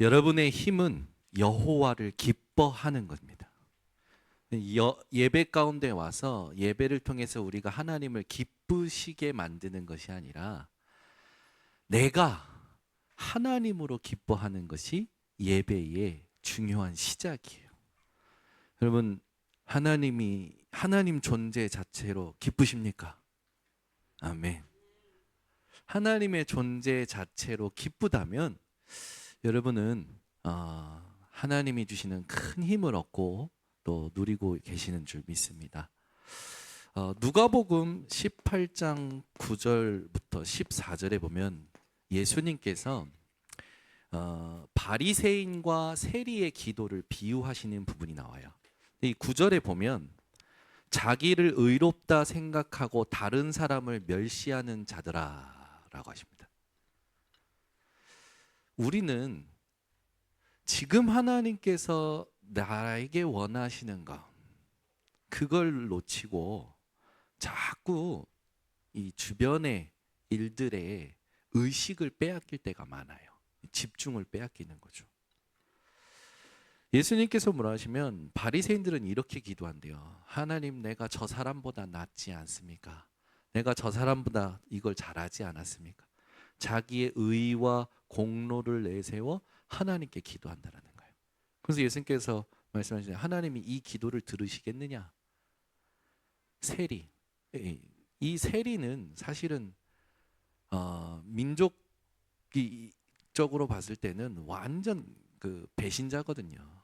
여러분의 힘은 여호와를 기뻐하는 겁니다. 예배 가운데 와서 예배를 통해서 우리가 하나님을 기쁘시게 만드는 것이 아니라 내가 하나님으로 기뻐하는 것이 예배의 중요한 시작이에요. 여러분, 하나님 존재 자체로 기쁘십니까? 아멘. 하나님의 존재 자체로 기쁘다면 여러분은 하나님이 주시는 큰 힘을 얻고 또 누리고 계시는 줄 믿습니다. 누가복음 18장 9절부터 14절에 보면 예수님께서 바리새인과 세리의 기도를 비유하시는 부분이 나와요. 이 9절에 보면 자기를 의롭다 생각하고 다른 사람을 멸시하는 자들아라고 하십니다. 우리는 지금 하나님께서 나에게 원하시는 것, 그걸 놓치고 자꾸 이 주변의 일들에 의식을 빼앗길 때가 많아요. 집중을 빼앗기는 거죠. 예수님께서 뭐라 하시면 바리새인들은 이렇게 기도한대요. 하나님, 내가 저 사람보다 낫지 않습니까? 내가 저 사람보다 이걸 잘하지 않았습니까? 자기의 의와 공로를 내세워 하나님께 기도한다는 거예요. 그래서 예수님께서 말씀하시죠. 하나님이 이 기도를 들으시겠느냐? 세리. 이 세리는 사실은 민족적으로 봤을 때는 완전 그 배신자거든요.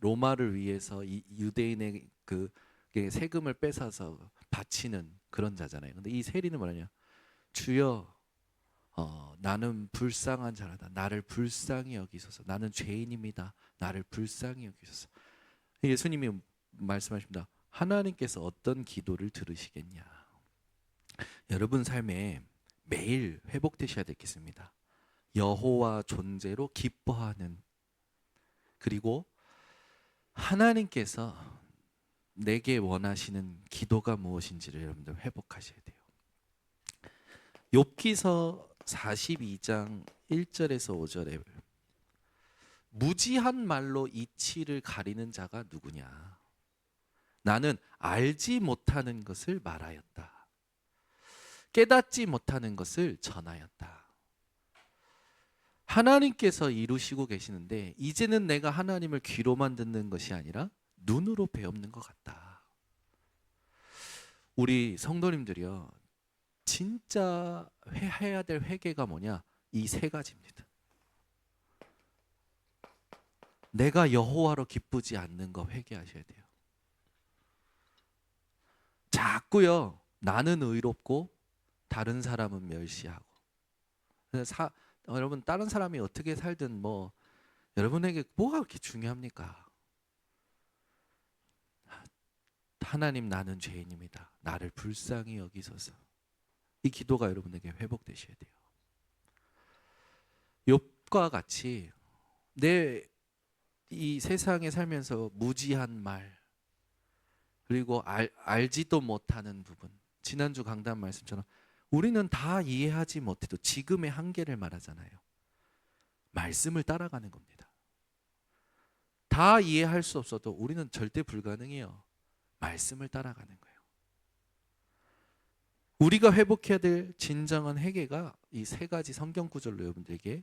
로마를 위해서 이 유대인의 그 세금을 뺏어서 바치는 그런 자잖아요. 근데 이 세리는 뭐냐? 주여, 나는 불쌍한 자라다. 나를 불쌍히 여기소서. 나는 죄인입니다. 나를 불쌍히 여기소서. 예수님이 말씀하십니다. 하나님께서 어떤 기도를 들으시겠냐? 여러분 삶에 매일 회복되셔야 되겠습니다. 여호와 존재로 기뻐하는, 그리고 하나님께서 내게 원하시는 기도가 무엇인지를 여러분들 회복하셔야 돼요. 욥기서 42장 1절에서 5절에 무지한 말로 이치를 가리는 자가 누구냐? 나는 알지 못하는 것을 말하였다. 깨닫지 못하는 것을 전하였다. 하나님께서 이루시고 계시는데 이제는 내가 하나님을 귀로만 듣는 것이 아니라 눈으로 배우는 것 같다. 우리 성도님들이요, 진짜 해야 될 회개가 뭐냐? 이 세 가지입니다. 내가 여호와로 기쁘지 않는 거 회개하셔야 돼요. 자꾸요, 나는 의롭고 다른 사람은 멸시하고. 여러분, 다른 사람이 어떻게 살든 뭐 여러분에게 뭐가 그렇게 중요합니까? 하나님, 나는 죄인입니다. 나를 불쌍히 여기소서. 이 기도가 여러분에게 회복되셔야 돼요. 욥과 같이 내 이 세상에 살면서 무지한 말, 그리고 알지도 못하는 부분, 지난주 강단 말씀처럼 우리는 다 이해하지 못해도 지금의 한계를 말하잖아요. 말씀을 따라가는 겁니다. 다 이해할 수 없어도 우리는 절대 불가능해요. 말씀을 따라가는 거예요. 우리가 회복해야 될 진정한 회개가 이 세 가지 성경 구절로 여러분들에게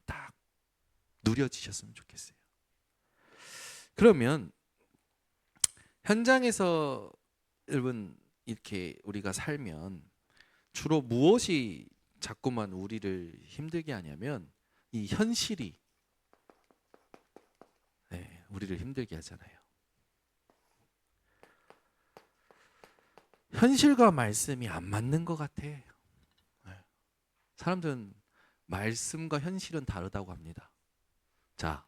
딱 누려지셨으면 좋겠어요. 그러면 현장에서 여러분 이렇게 우리가 살면 주로 무엇이 자꾸만 우리를 힘들게 하냐면 이 현실이 우리를 힘들게 하잖아요. 현실과 말씀이 안 맞는 것 같아. 사람들은 말씀과 현실은 다르다고 합니다. 자,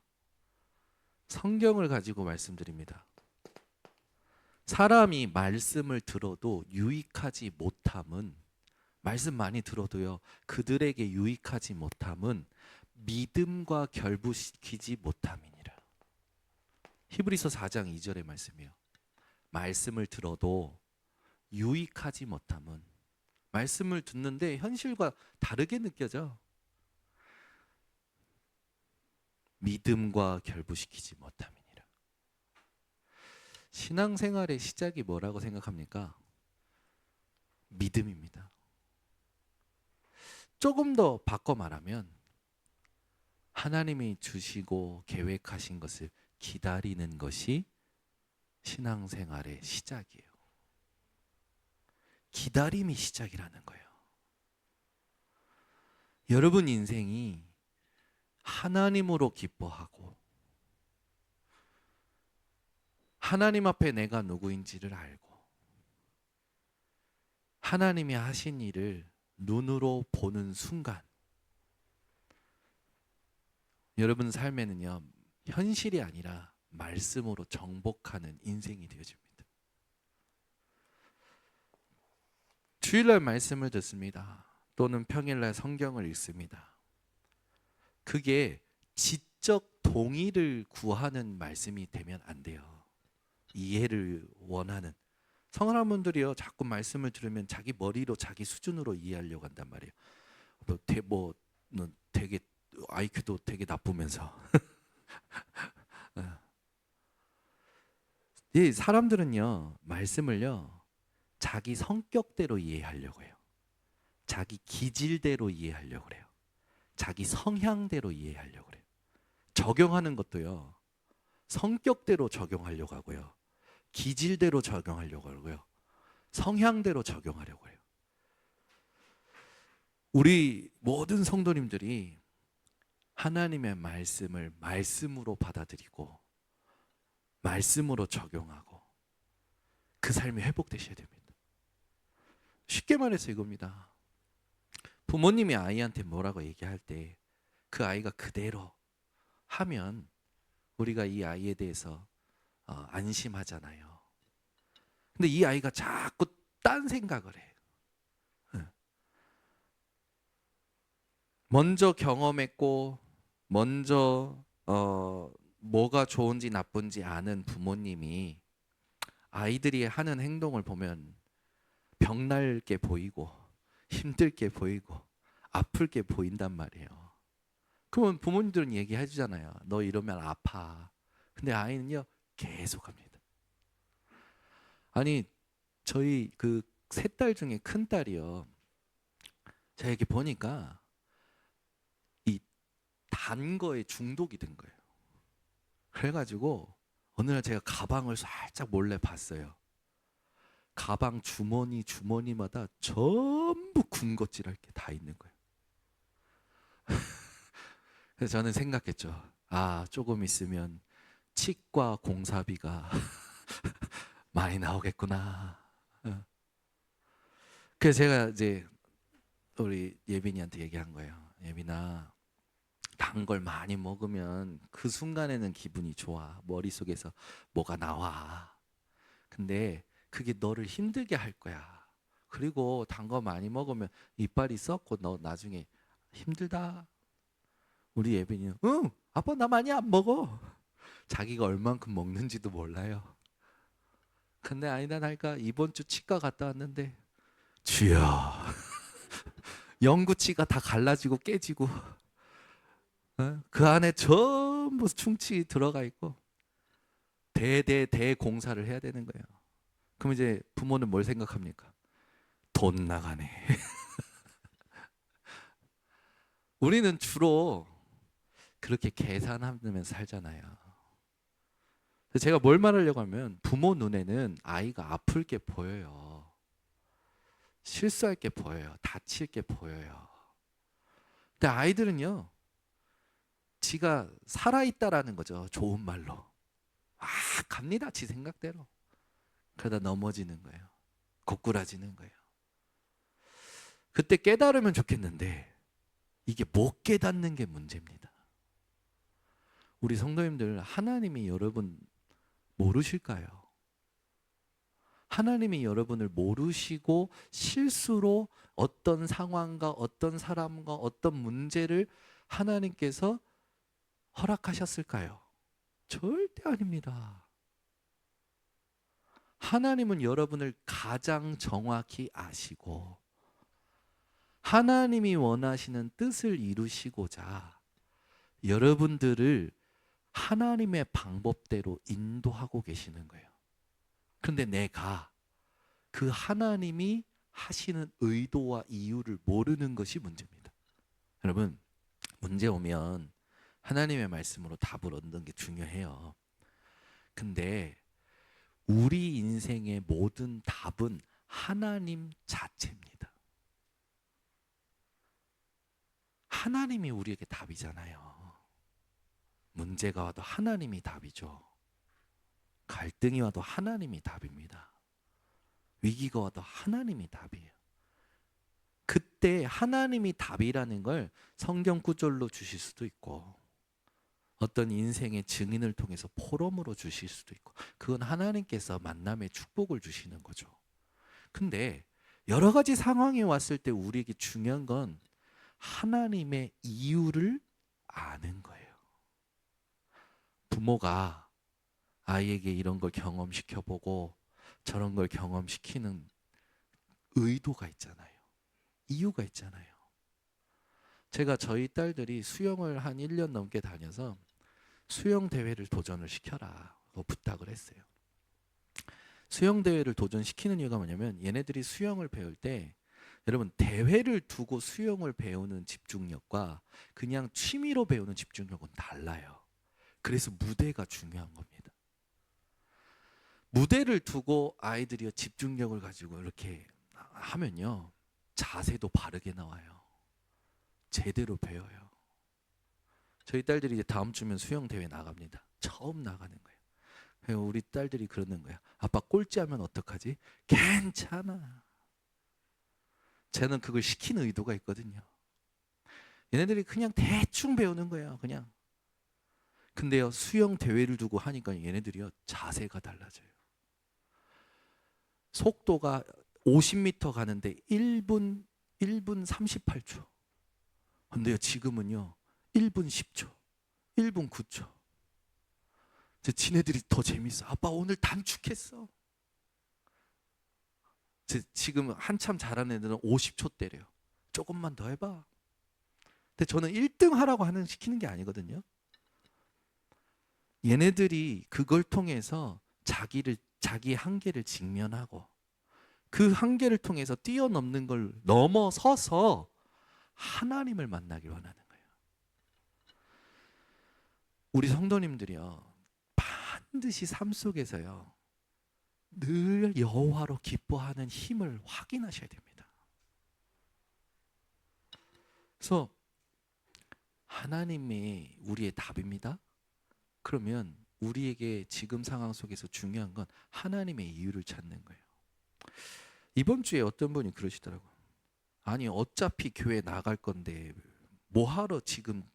성경을 가지고 말씀드립니다. 사람이 말씀을 들어도 유익하지 못함은, 말씀 많이 들어도요, 그들에게 유익하지 못함은 믿음과 결부시키지 못함이니라. 히브리서 4장 2절의 말씀이에요. 말씀을 들어도 유익하지 못함은, 말씀을 듣는데 현실과 다르게 느껴져. 믿음과 결부시키지 못함이니라. 신앙생활의 시작이 뭐라고 생각합니까? 믿음입니다. 조금 더 바꿔 말하면 하나님이 주시고 계획하신 것을 기다리는 것이 신앙생활의 시작이에요. 기다림이 시작이라는 거예요. 여러분 인생이 하나님으로 기뻐하고 하나님 앞에 내가 누구인지를 알고 하나님이 하신 일을 눈으로 보는 순간 여러분 삶에는요, 현실이 아니라 말씀으로 정복하는 인생이 되어집니다. 주일날 말씀을 듣습니다. 또는 평일날 성경을 읽습니다. 그게 지적 동의를 구하는 말씀이 되면 안 돼요. 이해를 원하는. 성은한 분들이요, 자꾸 말씀을 들으면 자기 머리로 자기 수준으로 이해하려고 한단 말이에요. 되게 IQ도 되게 나쁘면서. 이 사람들은요, 말씀을요, 자기 성격대로 이해하려고 해요. 자기 기질대로 이해하려고 해요. 자기 성향대로 이해하려고 해요. 적용하는 것도요, 성격대로 적용하려고 하고요, 기질대로 적용하려고 하고요, 성향대로 적용하려고 해요. 우리 모든 성도님들이 하나님의 말씀을 말씀으로 받아들이고 말씀으로 적용하고 그 삶이 회복되셔야 됩니다. 쉽게 말해서 이겁니다. 부모님이 아이한테 뭐라고 얘기할 때 그 아이가 그대로 하면 우리가 이 아이에 대해서 안심하잖아요. 근데 이 아이가 자꾸 딴 생각을 해. 먼저 경험했고 먼저 뭐가 좋은지 나쁜지 아는 부모님이 아이들이 하는 행동을 보면 병날 게 보이고 힘들 게 보이고 아플 게 보인단 말이에요. 그러면 부모님들은 얘기해 주잖아요. 너 이러면 아파. 근데 아이는요, 계속 합니다. 아니, 저희 그 세 딸 중에 큰 딸이요, 제가 이렇게 보니까 이 단 거에 중독이 된 거예요. 그래가지고 어느 날 제가 가방을 살짝 몰래 봤어요. 가방 주머니마다 전부 군것질할 게 다 있는 거예요. 그래서 저는 생각했죠. 조금 있으면 치과 공사비가 많이 나오겠구나. 그래서 제가 이제 우리 예빈이한테 얘기한 거예요. 예빈아, 단 걸 많이 먹으면 그 순간에는 기분이 좋아. 머릿속에서 뭐가 나와. 근데 그게 너를 힘들게 할 거야. 그리고 단 거 많이 먹으면 이빨이 썩고 너 나중에 힘들다. 우리 예빈이는 응, 아빠 나 많이 안 먹어. 자기가 얼만큼 먹는지도 몰라요. 근데 아니다 날까 이번 주 치과 갔다 왔는데 주여 영구치가 다 갈라지고 깨지고 그 안에 전부 충치 들어가 있고 대공사를 해야 되는 거예요. 그럼 이제 부모는 뭘 생각합니까? 돈 나가네. 우리는 주로 그렇게 계산하면서 살잖아요. 제가 뭘 말하려고 하면 부모 눈에는 아이가 아플 게 보여요. 실수할 게 보여요. 다칠 게 보여요. 근데 아이들은요, 지가 살아있다라는 거죠. 좋은 말로. 갑니다. 지 생각대로. 그러다 넘어지는 거예요. 고꾸라지는 거예요. 그때 깨달으면 좋겠는데 이게 못 깨닫는 게 문제입니다. 우리 성도님들, 하나님이 여러분 모르실까요? 하나님이 여러분을 모르시고 실수로 어떤 상황과 어떤 사람과 어떤 문제를 하나님께서 허락하셨을까요? 절대 아닙니다. 하나님은 여러분을 가장 정확히 아시고 하나님이 원하시는 뜻을 이루시고자 여러분들을 하나님의 방법대로 인도하고 계시는 거예요. 그런데 내가 그 하나님이 하시는 의도와 이유를 모르는 것이 문제입니다. 여러분, 문제 오면 하나님의 말씀으로 답을 얻는 게 중요해요. 근데 우리 인생의 모든 답은 하나님 자체입니다. 하나님이 우리에게 답이잖아요. 문제가 와도 하나님이 답이죠. 갈등이 와도 하나님이 답입니다. 위기가 와도 하나님이 답이에요. 그때 하나님이 답이라는 걸 성경 구절로 주실 수도 있고 어떤 인생의 증인을 통해서 포럼으로 주실 수도 있고 그건 하나님께서 만남의 축복을 주시는 거죠. 근데 여러 가지 상황이 왔을 때 우리에게 중요한 건 하나님의 이유를 아는 거예요. 부모가 아이에게 이런 걸 경험시켜보고 저런 걸 경험시키는 의도가 있잖아요. 이유가 있잖아요. 제가 저희 딸들이 수영을 한 1년 넘게 다녀서 수영 대회를 도전을 시켜라 부탁을 했어요. 수영 대회를 도전시키는 이유가 뭐냐면 얘네들이 수영을 배울 때 여러분 대회를 두고 수영을 배우는 집중력과 그냥 취미로 배우는 집중력은 달라요. 그래서 무대가 중요한 겁니다. 무대를 두고 아이들이 집중력을 가지고 이렇게 하면요. 자세도 바르게 나와요. 제대로 배워요. 저희 딸들이 이제 다음 주면 수영 대회 나갑니다. 처음 나가는 거예요. 우리 딸들이 그러는 거야. 아빠 꼴찌하면 어떡하지? 괜찮아. 저는 그걸 시키는 의도가 있거든요. 얘네들이 그냥 대충 배우는 거예요. 그냥. 근데요, 수영 대회를 두고 하니까 얘네들이요, 자세가 달라져요. 속도가 50m 가는데 1분 38초. 근데요, 지금은요, 1분 10초, 1분 9초. 지네들이 더 재밌어. 아빠 오늘 단축했어. 지금 한참 잘하는 애들은 50초 때려요. 조금만 더 해봐. 근데 저는 1등 하라고 시키는 게 아니거든요. 얘네들이 그걸 통해서 자기 한계를 직면하고 그 한계를 통해서 뛰어넘는 걸 넘어서서 하나님을 만나길 원하는 거예요. 우리 성도님들이요, 반드시 삶 속에서요, 늘 여호와로 기뻐하는 힘을 확인하셔야 됩니다. 그래서 하나님이 우리의 답입니다. 그러면 우리에게 지금 상황 속에서 중요한 건 하나님의 이유를 찾는 거예요. 이번 주에 어떤 분이 그러시더라고요. 아니 어차피 교회 나갈 건데 뭐하러 지금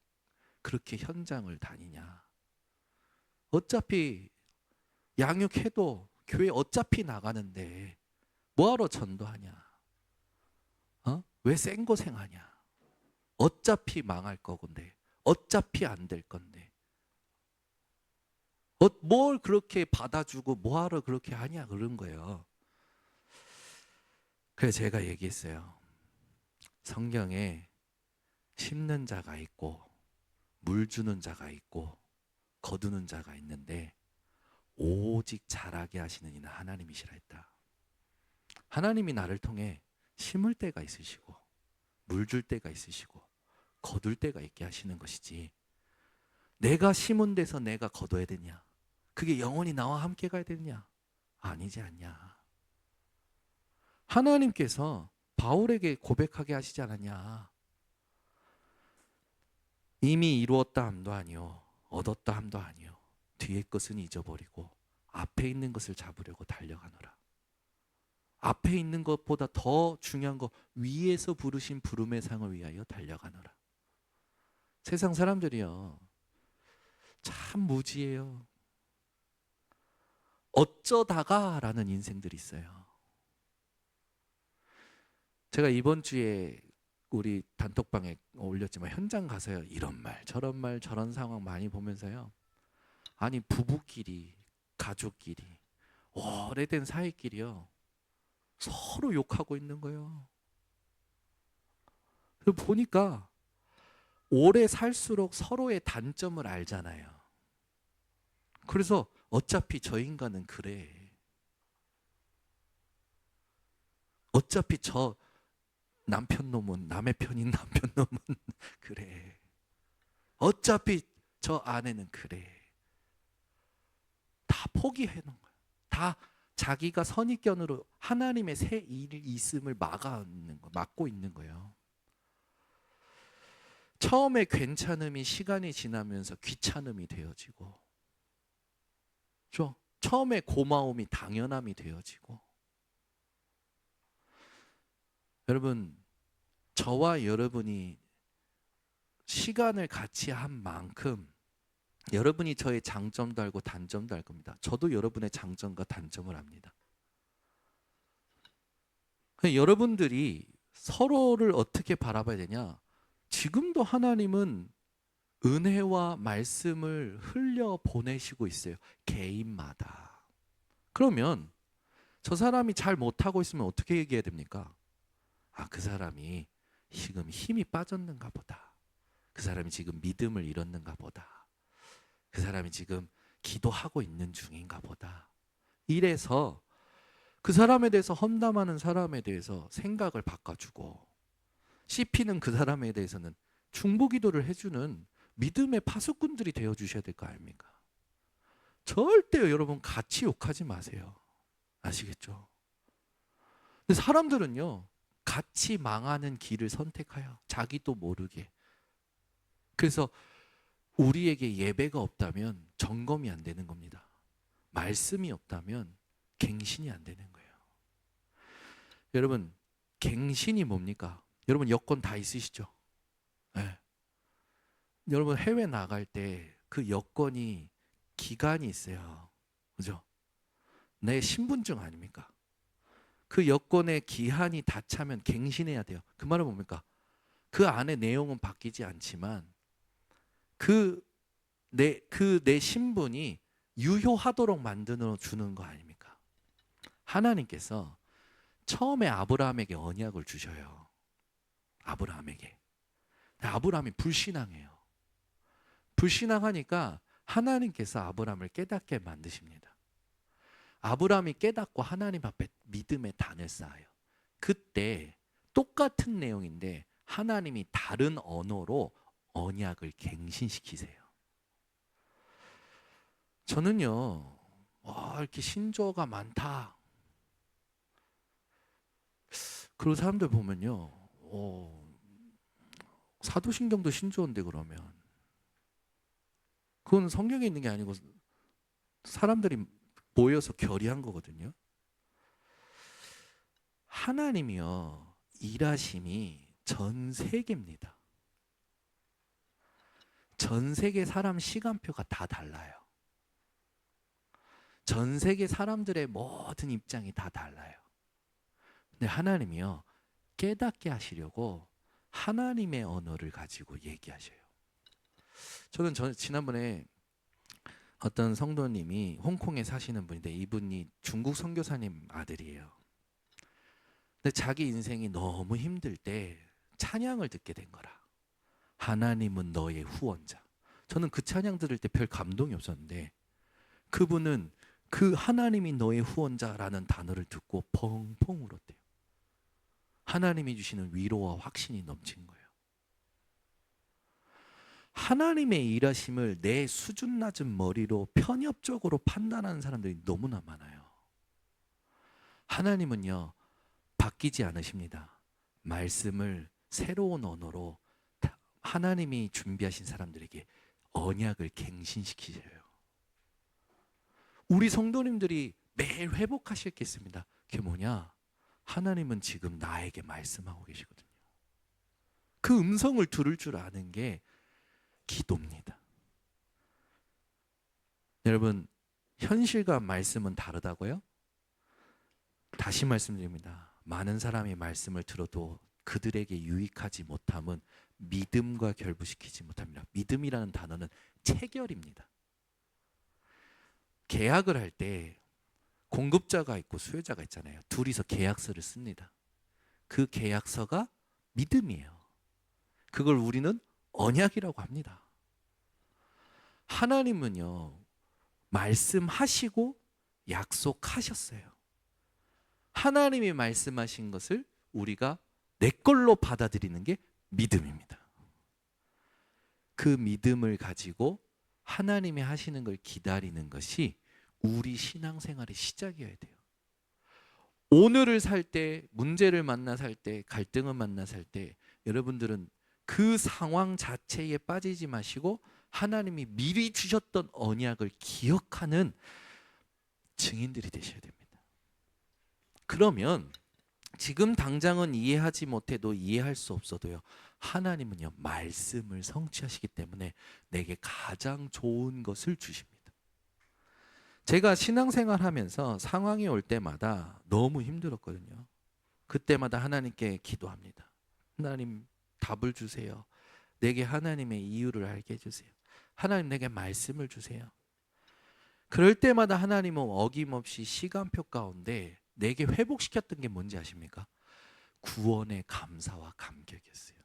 그렇게 현장을 다니냐. 어차피 양육해도 교회 어차피 나가는데 뭐하러 전도하냐. 왜 생고생하냐. 어차피 망할 거건데 어차피 안 될 건데 뭘 그렇게 받아주고 뭐하러 그렇게 하냐 그런 거예요. 그래서 제가 얘기했어요. 성경에 심는 자가 있고 물 주는 자가 있고 거두는 자가 있는데 오직 자라게 하시는 이는 하나님이시라 했다. 하나님이 나를 통해 심을 때가 있으시고 물 줄 때가 있으시고 거둘 때가 있게 하시는 것이지 내가 심은 데서 내가 거둬야 되냐? 그게 영원히 나와 함께 가야 되느냐? 아니지 않냐. 하나님께서 바울에게 고백하게 하시지 않았냐. 이미 이루었다 함도 아니요 얻었다 함도 아니요 뒤의 것은 잊어버리고 앞에 있는 것을 잡으려고 달려가노라. 앞에 있는 것보다 더 중요한 거 위에서 부르신 부름의 상을 위하여 달려가노라. 세상 사람들이요 참 무지해요. 어쩌다가 라는 인생들이 있어요. 제가 이번 주에 우리 단톡방에 올렸지만 현장 가서요 이런 말 저런 상황 많이 보면서요 아니 부부끼리 가족끼리 오래된 사이끼리요 서로 욕하고 있는 거예요. 보니까 오래 살수록 서로의 단점을 알잖아요. 그래서 어차피 저 인간은 그래. 어차피 저 남편 놈은, 남의 편인 남편 놈은 그래. 어차피 저 아내는 그래. 다 포기해 놓은 거야. 다 자기가 선입견으로 하나님의 새 일이 있음을 막고 있는 거예요. 처음에 괜찮음이 시간이 지나면서 귀찮음이 되어지고, 처음에 고마움이 당연함이 되어지고. 여러분, 저와 여러분이 시간을 같이 한 만큼 여러분이 저의 장점도 알고 단점도 알 겁니다. 저도 여러분의 장점과 단점을 압니다. 여러분들이 서로를 어떻게 바라봐야 되냐? 지금도 하나님은 은혜와 말씀을 흘려 보내시고 있어요. 개인마다. 그러면 저 사람이 잘 못하고 있으면 어떻게 얘기해야 됩니까? 아, 그 사람이 지금 힘이 빠졌는가 보다. 그 사람이 지금 믿음을 잃었는가 보다. 그 사람이 지금 기도하고 있는 중인가 보다. 이래서 그 사람에 대해서 험담하는 사람에 대해서 생각을 바꿔주고, 씹히는 그 사람에 대해서는 중보기도를 해주는 믿음의 파수꾼들이 되어주셔야 될 거 아닙니까? 절대 여러분 같이 욕하지 마세요. 아시겠죠? 근데 사람들은요, 같이 망하는 길을 선택하여 자기도 모르게. 그래서 우리에게 예배가 없다면 점검이 안 되는 겁니다. 말씀이 없다면 갱신이 안 되는 거예요. 여러분, 갱신이 뭡니까? 여러분 여권 다 있으시죠? 네. 여러분 해외 나갈 때 그 여권이 기간이 있어요. 그죠? 내 신분증 아닙니까? 그 여권의 기한이 다 차면 갱신해야 돼요. 그 말은 뭡니까? 그 안에 내용은 바뀌지 않지만 내 신분이 유효하도록 만들어 주는 거 아닙니까? 하나님께서 처음에 아브라함에게 언약을 주셔요. 아브라함에게. 아브라함이 불신앙해요. 불신앙하니까 하나님께서 아브라함을 깨닫게 만드십니다. 아브라함이 깨닫고 하나님 앞에 믿음의 단을 쌓아요. 그때 똑같은 내용인데 하나님이 다른 언어로 언약을 갱신시키세요. 저는요, 이렇게 신조어가 많다. 그런 사람들 보면요, 사도신경도 신조어인데 그러면 그건 성경에 있는 게 아니고 사람들이 모여서 결의한 거거든요. 하나님이요, 일하심이 전 세계입니다. 전 세계 사람 시간표가 다 달라요. 전 세계 사람들의 모든 입장이 다 달라요. 근데 하나님이요, 깨닫게 하시려고 하나님의 언어를 가지고 얘기하셔요. 저는 지난번에 어떤 성도님이 홍콩에 사시는 분인데 이분이 중국 선교사님 아들이에요. 근데 자기 인생이 너무 힘들 때 찬양을 듣게 된 거라. 하나님은 너의 후원자. 저는 그 찬양 들을 때 별 감동이 없었는데 그분은 그 하나님이 너의 후원자라는 단어를 듣고 펑펑 울었대요. 하나님이 주시는 위로와 확신이 넘친 거예요. 하나님의 일하심을 내 수준 낮은 머리로 편협적으로 판단하는 사람들이 너무나 많아요. 하나님은요, 바뀌지 않으십니다. 말씀을 새로운 언어로 하나님이 준비하신 사람들에게 언약을 갱신시키셔요. 우리 성도님들이 매일 회복하시겠습니다. 그게 뭐냐? 하나님은 지금 나에게 말씀하고 계시거든요. 그 음성을 들을 줄 아는 게 기도입니다. 여러분, 현실과 말씀은 다르다고요? 다시 말씀드립니다. 많은 사람이 말씀을 들어도 그들에게 유익하지 못함은 믿음과 결부시키지 못합니다. 믿음이라는 단어는 체결입니다. 계약을 할 때 공급자가 있고 수요자가 있잖아요. 둘이서 계약서를 씁니다. 그 계약서가 믿음이에요. 그걸 우리는 언약이라고 합니다. 하나님은요, 말씀하시고 약속하셨어요. 하나님이 말씀하신 것을 우리가 내 걸로 받아들이는 게 믿음입니다. 그 믿음을 가지고 하나님이 하시는 걸 기다리는 것이 우리 신앙생활의 시작이어야 돼요. 오늘을 살 때, 문제를 만나 살 때, 갈등을 만나 살 때 여러분들은 그 상황 자체에 빠지지 마시고 하나님이 미리 주셨던 언약을 기억하는 증인들이 되셔야 됩니다. 그러면 지금 당장은 이해하지 못해도 이해할 수 없어도요, 하나님은요 말씀을 성취하시기 때문에 내게 가장 좋은 것을 주십니다. 제가 신앙생활 하면서 상황이 올 때마다 너무 힘들었거든요. 그때마다 하나님께 기도합니다. 하나님 답을 주세요. 내게 하나님의 이유를 알게 해주세요. 하나님 내게 말씀을 주세요. 그럴 때마다 하나님은 어김없이 시간표 가운데 내게 회복시켰던 게 뭔지 아십니까? 구원의 감사와 감격이었어요.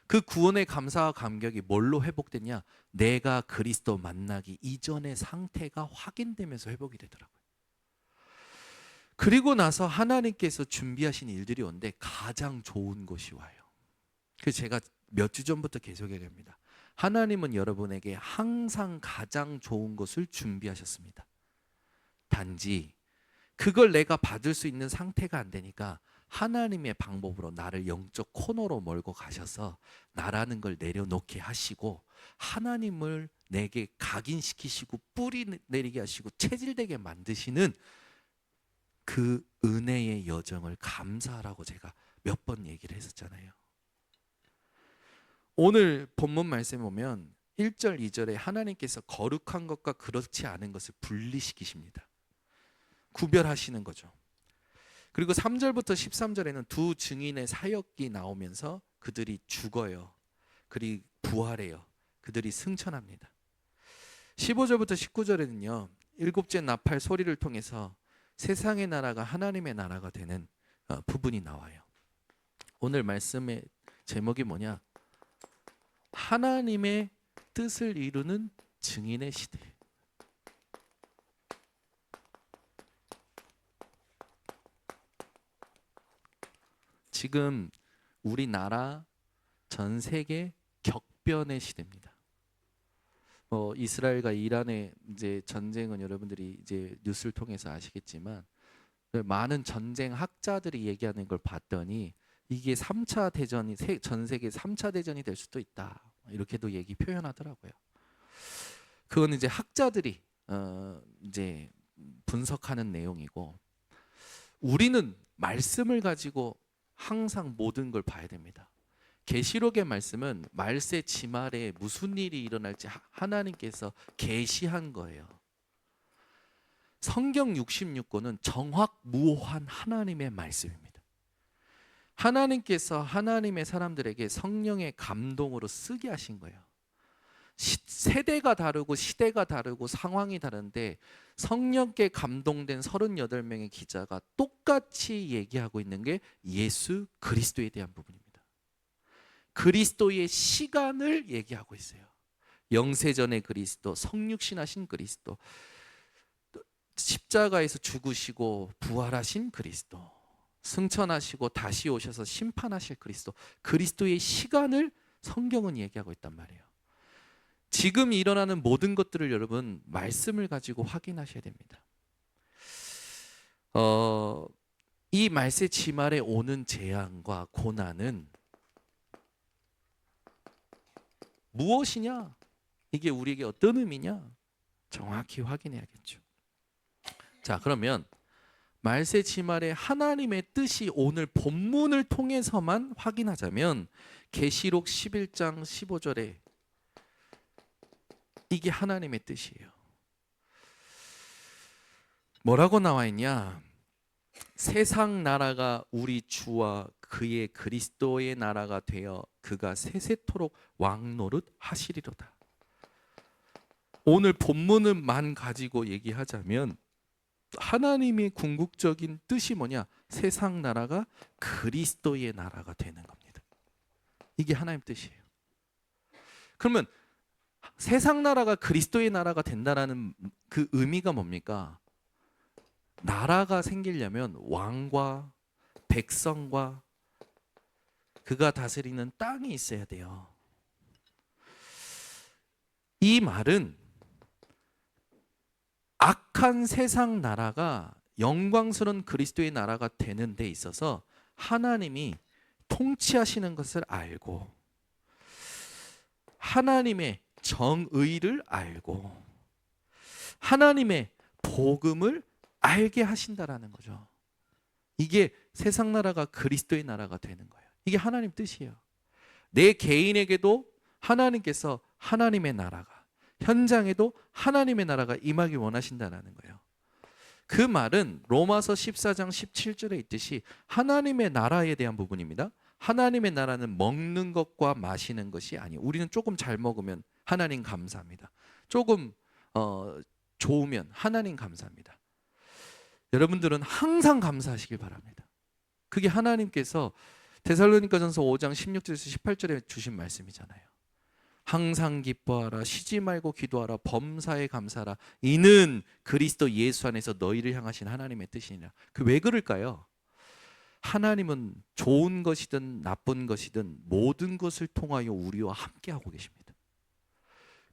그 구원의 감사와 감격이 뭘로 회복됐냐? 내가 그리스도 만나기 이전의 상태가 확인되면서 회복이 되더라고요. 그리고 나서 하나님께서 준비하신 일들이 오는데 가장 좋은 것이 와요. 그래서 제가 몇 주 전부터 계속 얘기합니다. 하나님은 여러분에게 항상 가장 좋은 것을 준비하셨습니다. 단지 그걸 내가 받을 수 있는 상태가 안 되니까 하나님의 방법으로 나를 영적 코너로 몰고 가셔서 나라는 걸 내려놓게 하시고 하나님을 내게 각인시키시고 뿌리 내리게 하시고 체질되게 만드시는 그 은혜의 여정을 감사하라고 제가 몇 번 얘기를 했었잖아요. 오늘 본문 말씀에 보면 1절 2절에 하나님께서 거룩한 것과 그렇지 않은 것을 분리시키십니다. 구별하시는 거죠. 그리고 3절부터 13절에는 두 증인의 사역이 나오면서 그들이 죽어요. 그리고 부활해요. 그들이 승천합니다. 15절부터 19절에는요. 일곱째 나팔 소리를 통해서 세상의 나라가 하나님의 나라가 되는 부분이 나와요. 오늘 말씀의 제목이 뭐냐? 하나님의 뜻을 이루는 증인의 시대. 지금 우리나라 전 세계 격변의 시대입니다. 이스라엘과 이란의 이제 전쟁은 여러분들이 이제 뉴스를 통해서 아시겠지만 많은 전쟁 학자들이 얘기하는 걸 봤더니 이게 3차 대전이 전 세계 3차 대전이 될 수도 있다. 이렇게도 얘기 표현하더라고요. 그건 이제 학자들이 이제 분석하는 내용이고 우리는 말씀을 가지고 항상 모든 걸 봐야 됩니다. 계시록의 말씀은 말세 지말에 무슨 일이 일어날지 하나님께서 계시한 거예요. 성경 66권은 정확무오한 하나님의 말씀입니다. 하나님께서 하나님의 사람들에게 성령의 감동으로 쓰게 하신 거예요. 세대가 다르고 시대가 다르고 상황이 다른데 성령께 감동된 38명의 기자가 똑같이 얘기하고 있는 게 예수 그리스도에 대한 부분입니다. 그리스도의 시간을 얘기하고 있어요. 영세전의 그리스도, 성육신하신 그리스도, 십자가에서 죽으시고 부활하신 그리스도, 승천하시고 다시 오셔서 심판하실 그리스도, 그리스도의 시간을 성경은 얘기하고 있단 말이에요. 지금 일어나는 모든 것들을 여러분 말씀을 가지고 확인하셔야 됩니다. 이 말세 지말에 오는 재앙과 고난은 무엇이냐? 이게 우리에게 어떤 의미냐? 정확히 확인해야겠죠. 자, 그러면 말세 지말에 하나님의 뜻이 오늘 본문을 통해서만 확인하자면 계시록 11장 15절에 이게 하나님의 뜻이에요. 뭐라고 나와 있냐? 세상 나라가 우리 주와 그의 그리스도의 나라가 되어 그가 세세토록 왕노릇 하시리로다. 오늘 본문만 가지고 얘기하자면 하나님의 궁극적인 뜻이 뭐냐? 세상 나라가 그리스도의 나라가 되는 겁니다. 이게 하나님 뜻이에요. 그러면 세상 나라가 그리스도의 나라가 된다라는 그 의미가 뭡니까? 나라가 생기려면 왕과 백성과 그가 다스리는 땅이 있어야 돼요. 이 말은 악한 세상 나라가 영광스러운 그리스도의 나라가 되는 데 있어서 하나님이 통치하시는 것을 알고 하나님의 정의를 알고 하나님의 복음을 알게 하신다라는 거죠. 이게 세상 나라가 그리스도의 나라가 되는 거예요. 이게 하나님 뜻이에요. 내 개인에게도 하나님께서 하나님의 나라가, 현장에도 하나님의 나라가 임하기 원하신다는 거예요. 그 말은 로마서 14장 17절에 있듯이 하나님의 나라에 대한 부분입니다. 하나님의 나라는 먹는 것과 마시는 것이 아니에요. 우리는 조금 잘 먹으면 하나님 감사합니다. 조금 좋으면 하나님 감사합니다. 여러분들은 항상 감사하시길 바랍니다. 그게 하나님께서 데살로니가전서 5장 16절에서 18절에 주신 말씀이잖아요. 항상 기뻐하라, 쉬지 말고 기도하라, 범사에 감사하라. 이는 그리스도 예수 안에서 너희를 향하신 하나님의 뜻이니라. 그 왜 그럴까요? 하나님은 좋은 것이든 나쁜 것이든 모든 것을 통하여 우리와 함께하고 계십니다.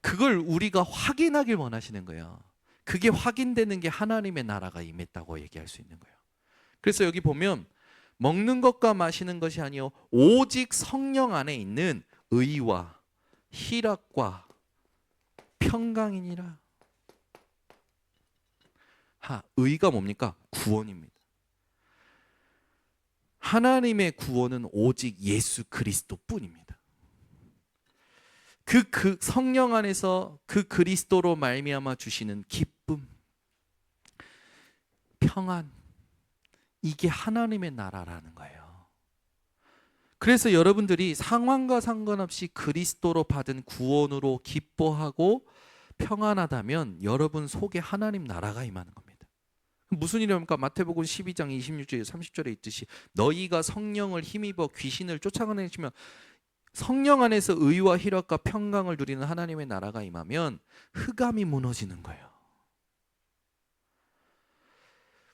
그걸 우리가 확인하길 원하시는 거예요. 그게 확인되는 게 하나님의 나라가 임했다고 얘기할 수 있는 거예요. 그래서 여기 보면 먹는 것과 마시는 것이 아니요 오직 성령 안에 있는 의와 희락과 평강이니라. 의가 뭡니까? 구원입니다. 하나님의 구원은 오직 예수 그리스도뿐입니다. 그 성령 안에서 그 그리스도로 말미암아 주시는 기쁨, 평안, 이게 하나님의 나라라는 거예요. 그래서 여러분들이 상황과 상관없이 그리스도로 받은 구원으로 기뻐하고 평안하다면 여러분 속에 하나님 나라가 임하는 겁니다. 무슨 일입니까? 마태복음 12장 26절 30절에 있듯이 너희가 성령을 힘입어 귀신을 쫓아내시면 성령 안에서 의와 희락과 평강을 누리는 하나님의 나라가 임하면 흑암이 무너지는 거예요.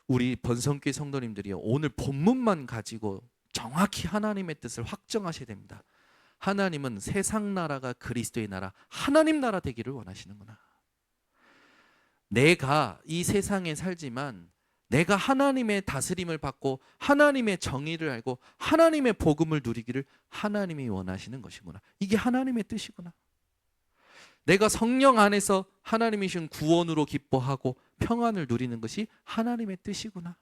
우리 번성교회 성도님들이요, 오늘 본문만 가지고 정확히 하나님의 뜻을 확정하셔야 됩니다. 하나님은 세상 나라가 그리스도의 나라, 하나님 나라 되기를 원하시는구나. 내가 이 세상에 살지만 내가 하나님의 다스림을 받고 하나님의 정의를 알고 하나님의 복음을 누리기를 하나님이 원하시는 것이구나. 이게 하나님의 뜻이구나. 내가 성령 안에서 하나님이 주신 구원으로 기뻐하고 평안을 누리는 것이 하나님의 뜻이구나.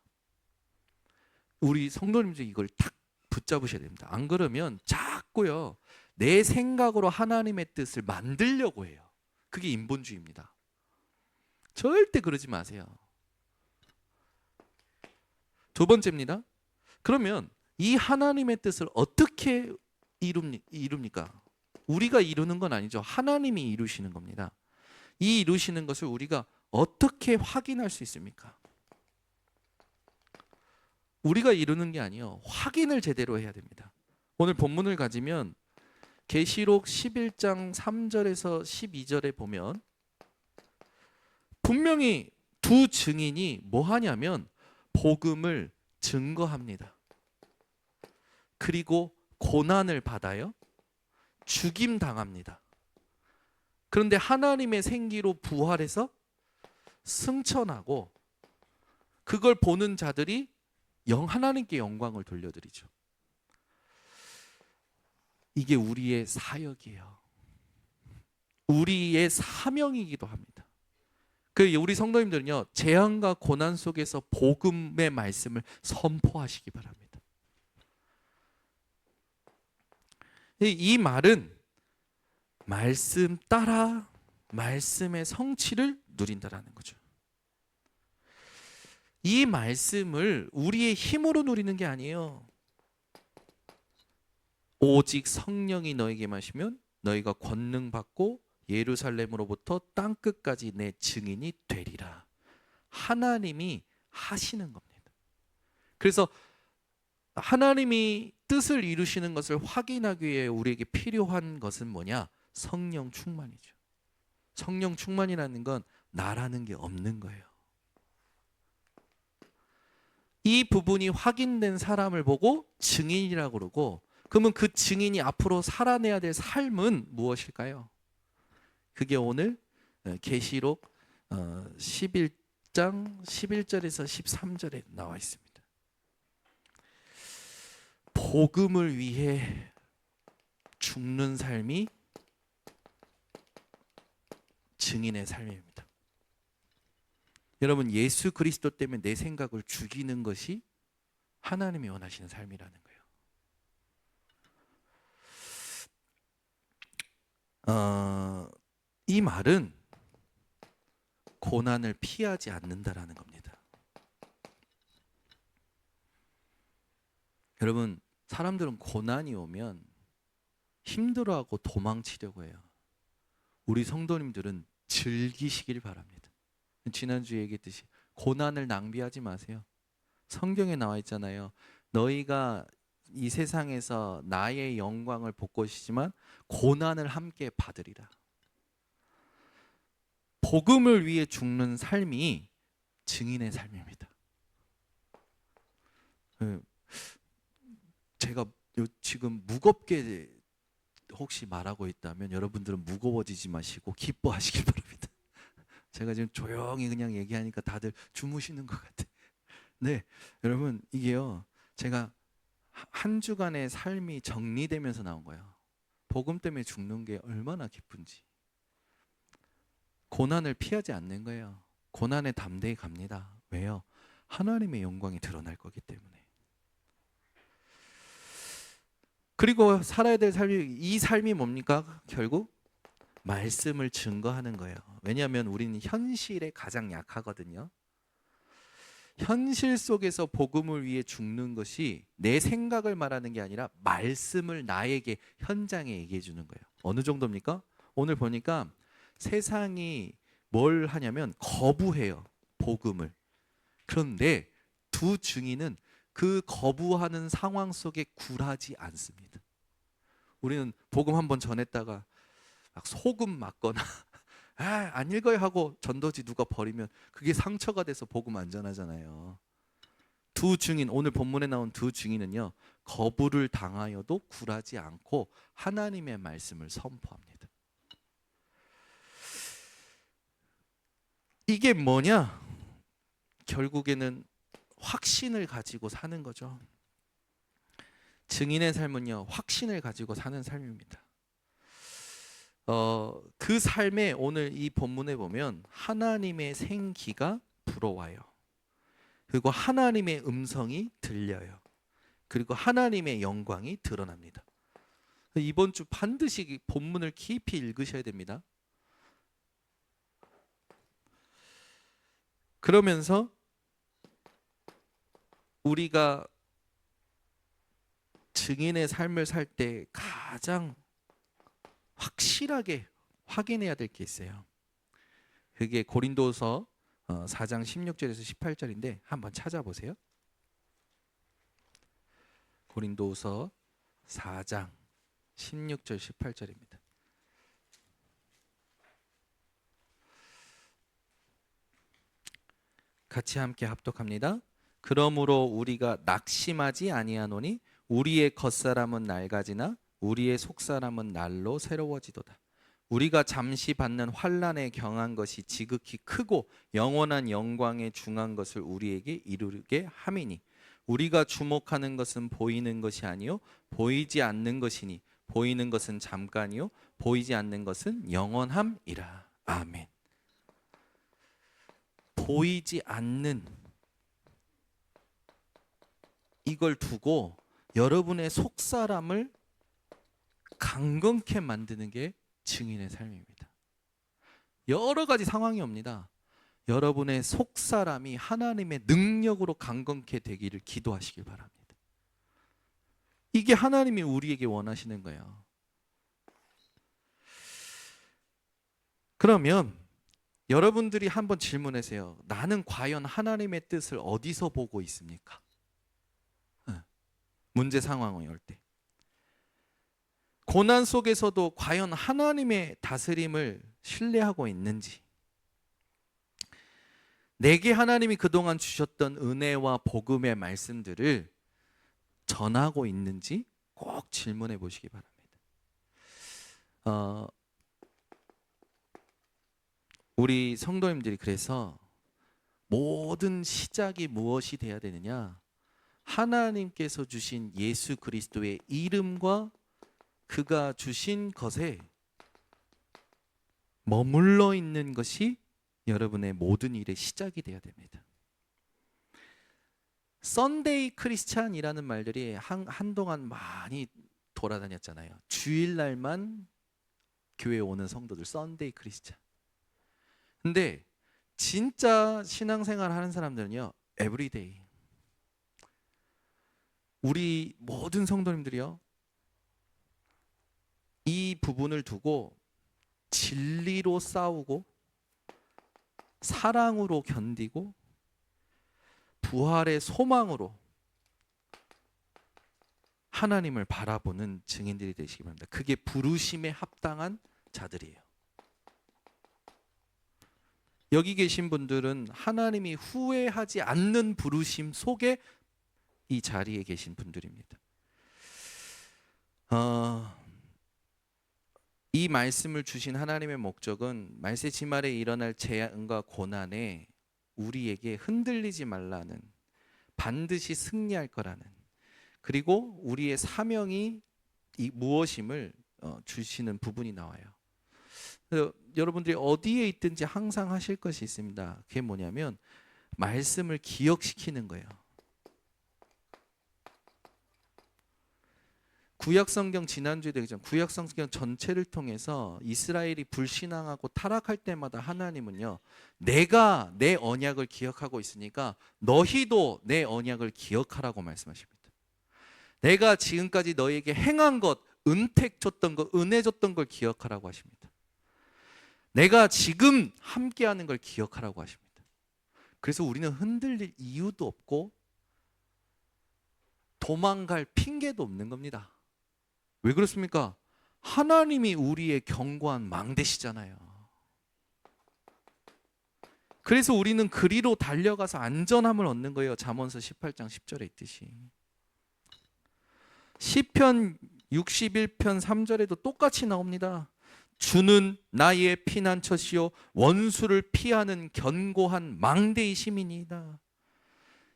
우리 성도님들 이걸 딱 붙잡으셔야 됩니다. 안 그러면 자꾸요 내 생각으로 하나님의 뜻을 만들려고 해요. 그게 인본주의입니다. 절대 그러지 마세요. 두 번째입니다. 그러면 이 하나님의 뜻을 어떻게 이룹니까? 우리가 이루는 건 아니죠. 하나님이 이루시는 겁니다. 이 이루시는 것을 우리가 어떻게 확인할 수 있습니까? 우리가 이루는 게 아니요, 확인을 제대로 해야 됩니다. 오늘 본문을 가지면 계시록 11장 3절에서 12절에 보면 분명히 두 증인이 뭐 하냐면 복음을 증거합니다. 그리고 고난을 받아요. 죽임 당합니다. 그런데 하나님의 생기로 부활해서 승천하고 그걸 보는 자들이 하나님께 영광을 돌려드리죠. 이게 우리의 사역이에요. 우리의 사명이기도 합니다. 우리 성도님들은요, 재앙과 고난 속에서 복음의 말씀을 선포하시기 바랍니다. 이 말은 말씀 따라 말씀의 성취를 누린다라는 거죠. 이 말씀을 우리의 힘으로 누리는 게 아니에요. 오직 성령이 너에게 마시면 너희가 권능 받고 예루살렘으로부터 땅끝까지 내 증인이 되리라. 하나님이 하시는 겁니다. 그래서 하나님이 뜻을 이루시는 것을 확인하기 위해 우리에게 필요한 것은 뭐냐? 성령 충만이죠. 성령 충만이라는 건 나라는 게 없는 거예요. 이 부분이 확인된 사람을 보고 증인이라고 그러고, 그러면 그 증인이 앞으로 살아내야 될 삶은 무엇일까요? 그게 오늘 계시록 11장 11절에서 13절에 나와 있습니다. 복음을 위해 죽는 삶이 증인의 삶입니다. 여러분, 예수 그리스도 때문에 내 생각을 죽이는 것이 하나님이 원하시는 삶이라는 거예요. 이 말은 고난을 피하지 않는다라는 겁니다. 여러분, 사람들은 고난이 오면 힘들어하고 도망치려고 해요. 우리 성도님들은 즐기시길 바랍니다. 지난주에 얘기했듯이 고난을 낭비하지 마세요. 성경에 나와 있잖아요. 너희가 이 세상에서 나의 영광을 볼 것이지만 고난을 함께 받으리라. 복음을 위해 죽는 삶이 증인의 삶입니다. 제가 지금 무겁게 혹시 말하고 있다면 여러분들은 무거워지지 마시고 기뻐하시길 바랍니다. 제가 지금 조용히 그냥 얘기하니까 다들 주무시는 것 같아요. 네, 여러분, 이게요, 제가 한 주간의 삶이 정리되면서 나온 거예요. 복음 때문에 죽는 게 얼마나 기쁜지. 고난을 피하지 않는 거예요. 고난에 담대히 갑니다. 왜요? 하나님의 영광이 드러날 거기 때문에. 그리고 살아야 될 삶이, 이 삶이 뭡니까? 결국 말씀을 증거하는 거예요. 왜냐하면 우리는 현실에 가장 약하거든요. 현실 속에서 복음을 위해 죽는 것이 내 생각을 말하는 게 아니라 말씀을 나에게 현장에 얘기해 주는 거예요. 어느 정도입니까? 오늘 보니까 세상이 뭘 하냐면 거부해요. 복음을. 그런데 두 증인은 그 거부하는 상황 속에 굴하지 않습니다. 우리는 복음 한번 전했다가 막 소금 맞거나 안 읽어야 하고 전도지 누가 버리면 그게 상처가 돼서 복음 안 전하잖아요. 두 증인, 오늘 본문에 나온 두 증인은요, 거부를 당하여도 굴하지 않고 하나님의 말씀을 선포합니다. 이게 뭐냐? 결국에는 확신을 가지고 사는 거죠. 증인의 삶은요, 확신을 가지고 사는 삶입니다. 그 삶에 오늘 이 본문에 보면 하나님의 생기가 불어와요. 그리고 하나님의 음성이 들려요. 그리고 하나님의 영광이 드러납니다. 이번 주 반드시 본문을 깊이 읽으셔야 됩니다. 그러면서 우리가 증인의 삶을 살 때 가장 확실하게 확인해야 될 게 있어요. 그게 고린도서 4장 16절에서 18절인데 한번 찾아보세요. 고린도서 4장 16절 18절입니다. 같이 함께 합독합니다. 그러므로 우리가 낙심하지 아니하노니 우리의 겉사람은 낡아지나 우리의 속사람은 날로 새로워지도다. 우리가 잠시 받는 환난에 경한 것이 지극히 크고 영원한 영광에 중한 것을 우리에게 이루게 함이니 우리가 주목하는 것은 보이는 것이 아니요 보이지 않는 것이니 보이는 것은 잠깐이요 보이지 않는 것은 영원함이라. 아멘. 보이지 않는 이걸 두고 여러분의 속사람을 강건케 만드는 게 증인의 삶입니다. 여러 가지 상황이 옵니다. 여러분의 속사람이 하나님의 능력으로 강건케 되기를 기도하시길 바랍니다. 이게 하나님이 우리에게 원하시는 거예요. 그러면 여러분들이 한번 질문하세요. 나는 과연 하나님의 뜻을 어디서 보고 있습니까? 문제 상황이 올 때. 고난 속에서도 과연 하나님의 다스림을 신뢰하고 있는지, 내게 하나님이 그동안 주셨던 은혜와 복음의 말씀들을 전하고 있는지 꼭 질문해 보시기 바랍니다. 우리 성도님들이 그래서 모든 시작이 무엇이 돼야 되느냐? 하나님께서 주신 예수 그리스도의 이름과 그가 주신 것에 머물러 있는 것이 여러분의 모든 일의 시작이 돼야 됩니다. 썬데이 크리스찬이라는 말들이 한동안 많이 돌아다녔잖아요. 주일날만 교회에 오는 성도들, 썬데이 크리스찬. 근데 진짜 신앙생활 하는 사람들은요, 에브리데이. 우리 모든 성도님들이요, 이 부분을 두고 진리로 싸우고 사랑으로 견디고 부활의 소망으로 하나님을 바라보는 증인들이 되시기 바랍니다. 그게 부르심에 합당한 자들이에요. 여기 계신 분들은 하나님이 후회하지 않는 부르심 속에 이 자리에 계신 분들입니다. 이 말씀을 주신 하나님의 목적은 말세 지말에 일어날 재앙과 고난에 우리에게 흔들리지 말라는, 반드시 승리할 거라는, 그리고 우리의 사명이 무엇임을 주시는 부분이 나와요. 그래서 여러분들이 어디에 있든지 항상 하실 것이 있습니다. 그게 뭐냐면 말씀을 기억시키는 거예요. 구약성경, 지난주에 되기 전 구약성경 전체를 통해서 이스라엘이 불신앙하고 타락할 때마다 하나님은요, 내가 내 언약을 기억하고 있으니까 너희도 내 언약을 기억하라고 말씀하십니다. 내가 지금까지 너희에게 행한 것, 은택 줬던 것, 은혜 줬던 걸 기억하라고 하십니다. 내가 지금 함께하는 걸 기억하라고 하십니다. 그래서 우리는 흔들릴 이유도 없고 도망갈 핑계도 없는 겁니다. 왜 그렇습니까? 하나님이 우리의 견고한 망대시잖아요. 그래서 우리는 그리로 달려가서 안전함을 얻는 거예요. 잠언서 18장 10절에 있듯이. 시편 61편 3절에도 똑같이 나옵니다. 주는 나의 피난처시요 원수를 피하는 견고한 망대이심이니이다.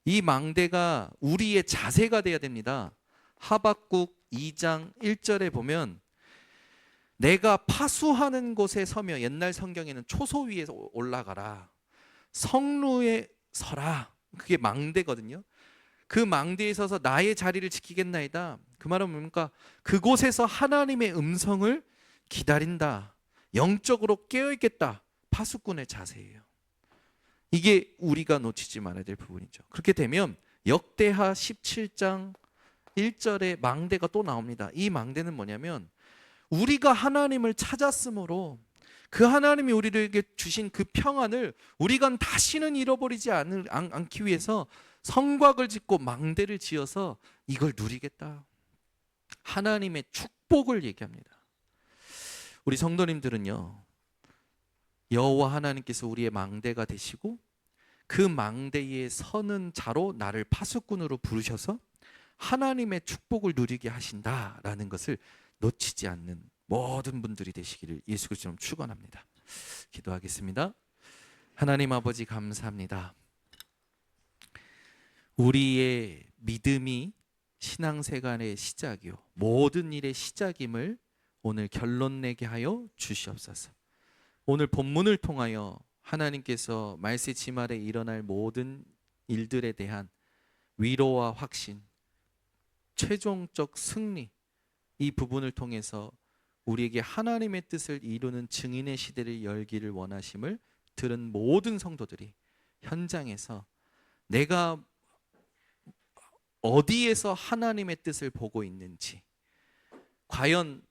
이 망대가 우리의 자세가 돼야 됩니다. 하박국 2장 1절에 보면 내가 파수하는 곳에 서며, 옛날 성경에는 초소 위에 올라가라, 성루에 서라, 그게 망대거든요. 그 망대에 서서 나의 자리를 지키겠나이다. 그 말은 뭡니까? 그곳에서 하나님의 음성을 기다린다, 영적으로 깨어있겠다. 파수꾼의 자세예요. 이게 우리가 놓치지 말아야 될 부분이죠. 그렇게 되면 역대하 17장 1절에 망대가 또 나옵니다. 이 망대는 뭐냐면 우리가 하나님을 찾았으므로 그 하나님이 우리에게 주신 그 평안을 우리가 다시는 잃어버리지 않기 위해서 성곽을 짓고 망대를 지어서 이걸 누리겠다. 하나님의 축복을 얘기합니다. 우리 성도님들은요, 여호와 하나님께서 우리의 망대가 되시고 그 망대에 서는 자로 나를 파수꾼으로 부르셔서 하나님의 축복을 누리게 하신다라는 것을 놓치지 않는 모든 분들이 되시기를 예수 그리스도로 축원합니다. 기도하겠습니다. 하나님 아버지, 감사합니다. 우리의 믿음이 신앙생활의 시작이요 모든 일의 시작임을 오늘 결론 내게 하여 주시옵소서. 오늘 본문을 통하여 하나님께서 말세 지말에 일어날 모든 일들에 대한 위로와 확신, 최종적 승리, 이 부분을 통해서 우리에게 하나님의 뜻을 이루는 증인의 시대를 열기를 원하심을 들은 모든 성도들이 현장에서 내가 어디에서 하나님의 뜻을 보고 있는지, 과연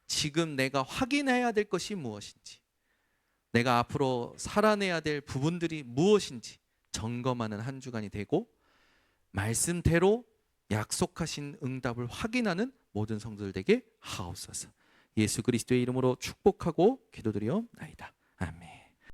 지금 내가 확인해야 될 것이 무엇인지, 내가 앞으로 살아내야 될 부분들이 무엇인지 점검하는 한 주간이 되고 말씀대로 약속하신 응답을 확인하는 모든 성도들 되게 하옵소서. 예수 그리스도의 이름으로 축복하고 기도드리옵나이다. 아멘.